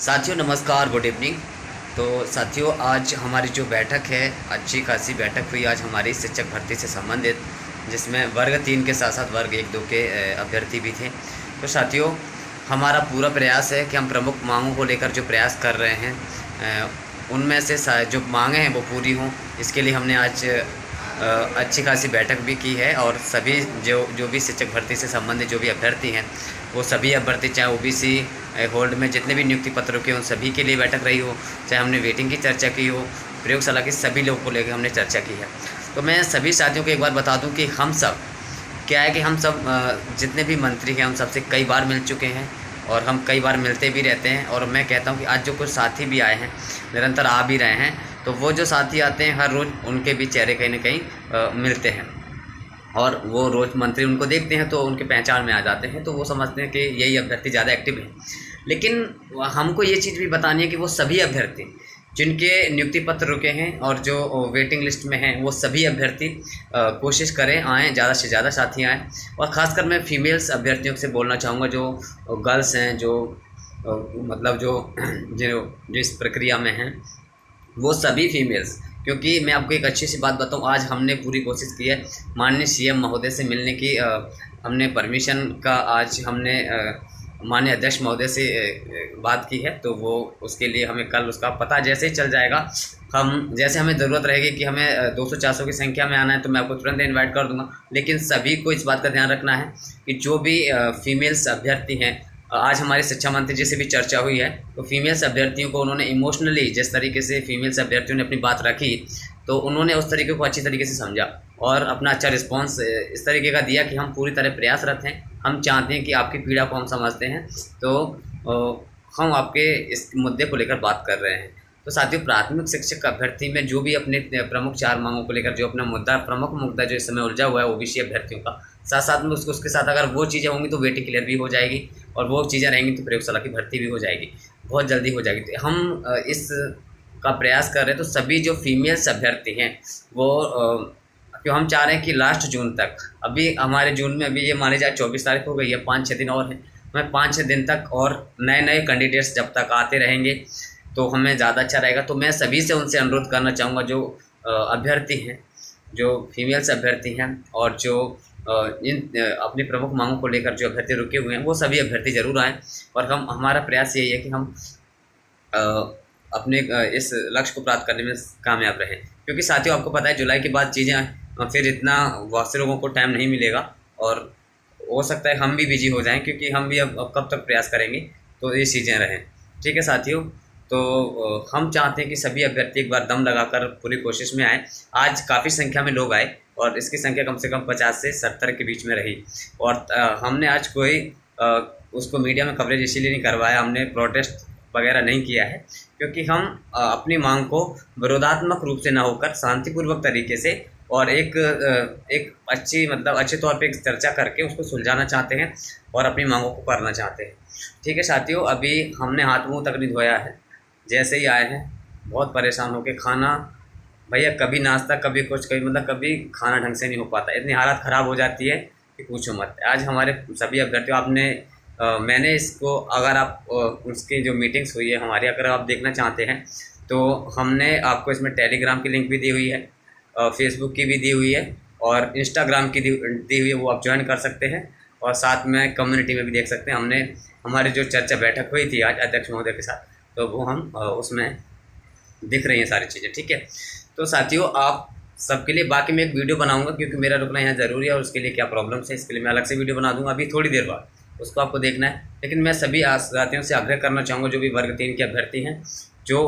साथियों नमस्कार, good evening. तो साथियों, आज हमारी जो बैठक है, अच्छी खासी बैठक हुई आज हमारी शिक्षक भर्ती से संबंधित, जिसमें वर्ग 3 के साथ साथ वर्ग 1-2 के अभ्यर्थी भी थे। तो साथियों, हमारा पूरा प्रयास है कि हम प्रमुख मांगों को लेकर जो प्रयास कर रहे हैं, उनमें से जो मांगें हैं वो पूरी हों। इसके लिए हमने आज अच्छी खासी बैठक भी की है और सभी जो भी शिक्षक भर्ती से संबंधित जो भी अभ्यर्थी हैं, वो सभी अभ्यर्थी, चाहे ओबीसी होल्ड में जितने भी नियुक्ति पत्रों के, उन सभी के लिए बैठक रही हो, चाहे हमने वेटिंग की चर्चा की हो, प्रयोगशाला के सभी लोगों को लेकर हमने चर्चा की है। तो मैं सभी साथियों को एक बार बता दूं कि हम सब क्या है कि हम सब जितने भी मंत्री हैं, हम सबसे कई बार मिल चुके हैं और हम कई बार मिलते भी रहते हैं। और मैं कहता हूं कि आज जो कुछ साथी भी आए हैं, निरंतर आ भी रहे हैं, तो वो जो साथी आते हैं हर रोज़ उनके भी चेहरे कहीं ना कहीं मिलते हैं और वो रोज़ मंत्री उनको देखते हैं तो उनके पहचान में आ जाते हैं, तो वो समझते हैं कि यही अभ्यर्थी ज़्यादा एक्टिव है। लेकिन हमको ये चीज़ भी बतानी है कि वो सभी अभ्यर्थी जिनके नियुक्ति पत्र रुके हैं और जो वेटिंग लिस्ट में हैं, वो सभी अभ्यर्थी कोशिश करें, आएँ, ज़्यादा से ज़्यादा साथी आएँ। और ख़ासकर मैं फीमेल्स अभ्यर्थियों से बोलना चाहूँगा, जो गर्ल्स हैं, जो मतलब जो इस प्रक्रिया में हैं, वो सभी फीमेल्स। क्योंकि मैं आपको एक अच्छी सी बात बताऊं, आज हमने पूरी कोशिश की है माननीय सीएम महोदय से मिलने की। हमने परमिशन का आज हमने माननीय अध्यक्ष महोदय से बात की है, तो वो उसके लिए हमें कल उसका पता जैसे ही चल जाएगा, हम जैसे हमें ज़रूरत रहेगी कि हमें 200-400 की संख्या में आना है, तो मैं आपको तुरंत इनवाइट कर दूंगा। लेकिन सभी को इस बात का ध्यान रखना है कि जो भी फीमेल्स अभ्यर्थी हैं, आज हमारे शिक्षा मंत्री जी से भी चर्चा हुई है, तो फीमेल्स अभ्यर्थियों को उन्होंने इमोशनली, जिस तरीके से फीमेल्स अभ्यर्थियों ने अपनी बात रखी, तो उन्होंने उस तरीके को अच्छी तरीके से समझा और अपना अच्छा रिस्पांस इस तरीके का दिया कि हम पूरी तरह प्रयासरत हैं। हम चाहते हैं कि आपकी पीड़ा को हम समझते हैं, तो हम आपके इस मुद्दे को लेकर बात कर रहे हैं। तो साथियों, प्राथमिक शिक्षक अभ्यर्थी में जो भी अपने प्रमुख 4 मांगों को लेकर जो अपना मुद्दा, प्रमुख मुद्दा जो इस समय उलझा हुआ है ओबीसी अभ्यर्थियों का, साथ साथ में उसके साथ अगर वो चीज़ें होंगी तो वेटिंग क्लियर भी हो जाएगी और वो चीज़ें रहेंगी तो प्रयोगशाला की भर्ती भी हो जाएगी, बहुत जल्दी हो जाएगी। तो हम इस का प्रयास कर रहे हैं। तो सभी जो फीमेल्स अभ्यर्थी हैं वो क्यों हम चाह रहे हैं कि लास्ट जून तक, अभी हमारे जून में अभी ये माने जाए 24 तारीख हो गई है, 5-6 दिन और हैं, हमें 5-6 दिन तक और नए नए कैंडिडेट्स जब तक आते रहेंगे तो हमें ज़्यादा अच्छा रहेगा। तो मैं सभी से उनसे अनुरोध करना चाहूँगा, जो अभ्यर्थी हैं, जो फीमेल्स अभ्यर्थी हैं और जो इन अपनी प्रमुख मांगों को लेकर जो अभ्यर्थी रुके हुए हैं, वो सभी अभ्यर्थी ज़रूर आएँ। और हमारा प्रयास यही है कि हम अपने इस लक्ष्य को प्राप्त करने में कामयाब रहें। क्योंकि साथियों, आपको पता है जुलाई के बाद चीज़ें फिर इतना बहुत से लोगों को टाइम नहीं मिलेगा और हो सकता है हम भी बिजी हो जाएं, क्योंकि हम भी अब कब तक प्रयास करेंगे, तो ये चीज़ें रहें। ठीक है साथियों, तो हम चाहते हैं कि सभी अभ्यर्थी एक बार दम लगाकर पूरी कोशिश में आए। आज काफ़ी संख्या में लोग आए और इसकी संख्या कम से कम 50 से 70 के बीच में रही। और हमने आज कोई उसको मीडिया में कवरेज इसीलिए नहीं करवाया, हमने प्रोटेस्ट वगैरह नहीं किया है, क्योंकि हम अपनी मांग को विरोधात्मक रूप से ना होकर शांतिपूर्वक तरीके से और एक अच्छे तौर पे चर्चा करके उसको सुलझाना चाहते हैं और अपनी मांगों को करना चाहते हैं। ठीक है साथियों, अभी हमने हाथ मुंह तक नहीं धोया है, जैसे ही आए हैं बहुत परेशान होके, खाना भैया कभी नाश्ता, कभी कुछ, कभी खाना ढंग से नहीं हो पाता, इतनी हालत ख़राब हो जाती है कि पूछो मत। आज हमारे सभी अभ्यर्थियों, मैंने इसको, अगर आप उसकी जो मीटिंग्स हुई है हमारी, अगर आप देखना चाहते हैं तो हमने आपको इसमें टेलीग्राम की लिंक भी दी हुई है, फेसबुक की भी दी हुई है और इंस्टाग्राम की दी हुई है, वो आप ज्वाइन कर सकते हैं और साथ में कम्युनिटी में भी देख सकते हैं। हमने हमारी जो चर्चा बैठक हुई थी आज अध्यक्ष महोदय के साथ, तो वो हम उसमें दिख रही हैं सारी चीज़ें। ठीक है, तो साथियों, आप सबके लिए बाकी मैं एक वीडियो बनाऊंगा, क्योंकि मेरा रुकना यहाँ ज़रूरी है और उसके लिए क्या प्रॉब्लम्स है, इसके लिए मैं अलग से वीडियो बना दूंगा अभी थोड़ी देर बाद, उसको आपको देखना है। लेकिन मैं सभी साथियों से आग्रह करना चाहूँगा, जो भी वर्ग 3 के अभ्यर्थी हैं, जो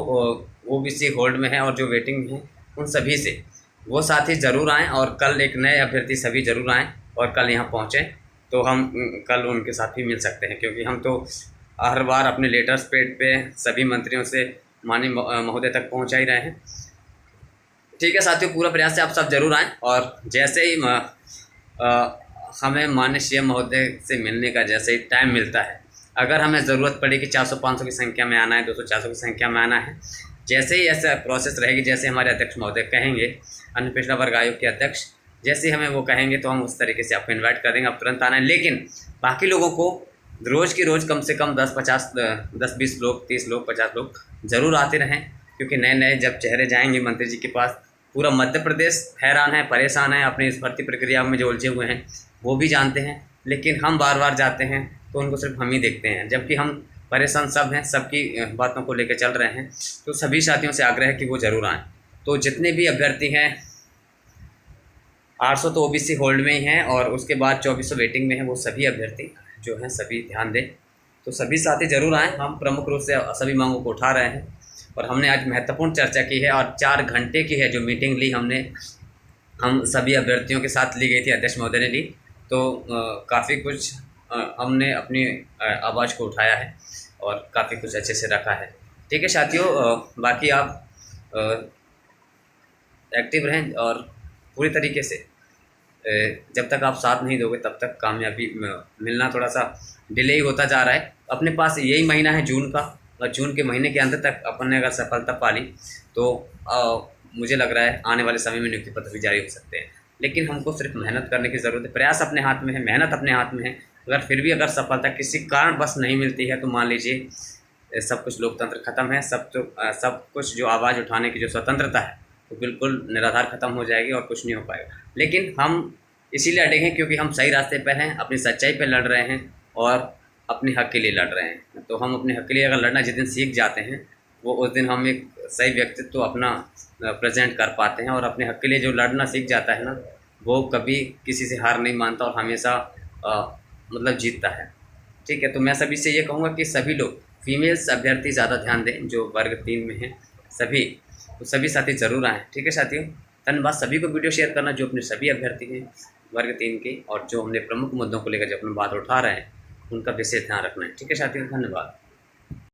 ओबीसी होल्ड में हैं और जो वेटिंग हैं, उन सभी से वो साथी ज़रूर आएँ और कल एक नए अभ्यर्थी सभी ज़रूर आएँ और कल यहाँ पहुँचें, तो हम कल उनके साथ भी मिल सकते हैं। क्योंकि हम तो हर बार अपने लेटर्स पेड पे सभी मंत्रियों से माननीय महोदय तक पहुँचा ही रहे हैं। ठीक है साथियों, पूरा प्रयास से आप सब जरूर आएँ और जैसे ही हमें माननीय सीएम महोदय से मिलने का जैसे ही टाइम मिलता है, अगर हमें ज़रूरत पड़े कि 400-500 की संख्या में आना है, 200-400 की संख्या में आना है, जैसे ही ऐसा प्रोसेस रहेगी, जैसे हमारे अध्यक्ष महोदय कहेंगे, अन्य पिछड़ा वर्ग आयोग के अध्यक्ष, जैसे ही हमें वो कहेंगे तो हम उस तरीके से आपको इन्वाइट कर देंगे, आप तुरंत आना है। लेकिन बाकी लोगों को रोज़ की रोज़ कम से कम 10-20 लोग, 30 लोग, 50 लोग ज़रूर आते रहें, क्योंकि नए नए जब चेहरे जाएंगे मंत्री जी के पास, पूरा मध्य प्रदेश हैरान है, परेशान है, अपनी इस भर्ती प्रक्रिया में जो उलझे हुए हैं वो भी जानते हैं, लेकिन हम बार बार जाते हैं तो उनको सिर्फ हम ही देखते हैं, जबकि हम परेशान सब हैं, सबकी बातों को लेकर चल रहे हैं। तो सभी साथियों से आग्रह है कि वो ज़रूर आएँ। तो जितने भी अभ्यर्थी हैं, 800 तो ओबीसी होल्ड में ही हैं और उसके बाद 2400 वेटिंग में हैं, वो सभी अभ्यर्थी जो हैं सभी ध्यान दें। तो सभी साथी ज़रूर आएँ। हम प्रमुख रूप से सभी मांगों को उठा रहे हैं और हमने आज महत्वपूर्ण चर्चा की है और 4 घंटे की है जो मीटिंग ली हमने, हम सभी अभ्यर्थियों के साथ ली गई थी, अध्यक्ष महोदय ने ली। तो काफ़ी कुछ हमने अपनी आवाज़ को उठाया है और काफ़ी कुछ अच्छे से रखा है। ठीक है साथियों, बाकी आप एक्टिव रहें और पूरी तरीके से जब तक आप साथ नहीं दोगे तब तक कामयाबी मिलना थोड़ा सा डिले ही होता जा रहा है। अपने पास यही महीना है जून का, और जून के महीने के अंत तक अपन ने अगर सफलता पा ली तो मुझे लग रहा है आने वाले समय में नियुक्ति पत्र भी जारी हो सकते हैं। लेकिन हमको सिर्फ मेहनत करने की ज़रूरत है, प्रयास अपने हाथ में है, मेहनत अपने हाथ में है। अगर फिर भी अगर सफलता किसी कारण बस नहीं मिलती है तो मान लीजिए सब कुछ लोकतंत्र ख़त्म है, सब कुछ जो आवाज़ उठाने की जो स्वतंत्रता है तो बिल्कुल निराधार ख़त्म हो जाएगी और कुछ नहीं हो पाएगा। लेकिन हम इसीलिए अड़े हैं क्योंकि हम सही रास्ते पर हैं, अपनी सच्चाई पर लड़ रहे हैं और अपने हक़ के लिए लड़ रहे हैं। तो हम अपने हक़ के लिए अगर लड़ना जिस दिन सीख जाते हैं वो उस दिन हम एक सही व्यक्तित्व अपना प्रेजेंट कर पाते हैं। और अपने हक़ के लिए जो लड़ना सीख जाता है ना, वो कभी किसी से हार नहीं मानता और हमेशा मतलब जीतता है। ठीक है, तो मैं सभी से ये कहूँगा कि सभी लोग फीमेल्स अभ्यर्थी ज़्यादा ध्यान दें जो वर्ग 3 में हैं, तो सभी साथी ज़रूर आएँ। ठीक है साथियों, धन्यवाद। सभी को वीडियो शेयर करना जो अपने सभी अभ्यर्थी हैं वर्ग 3 के, और जो हमने प्रमुख मुद्दों को लेकर जो अपनी बात उठा रहे हैं उनका विशेष ध्यान रखना है। ठीक है साथियों, धन्यवाद।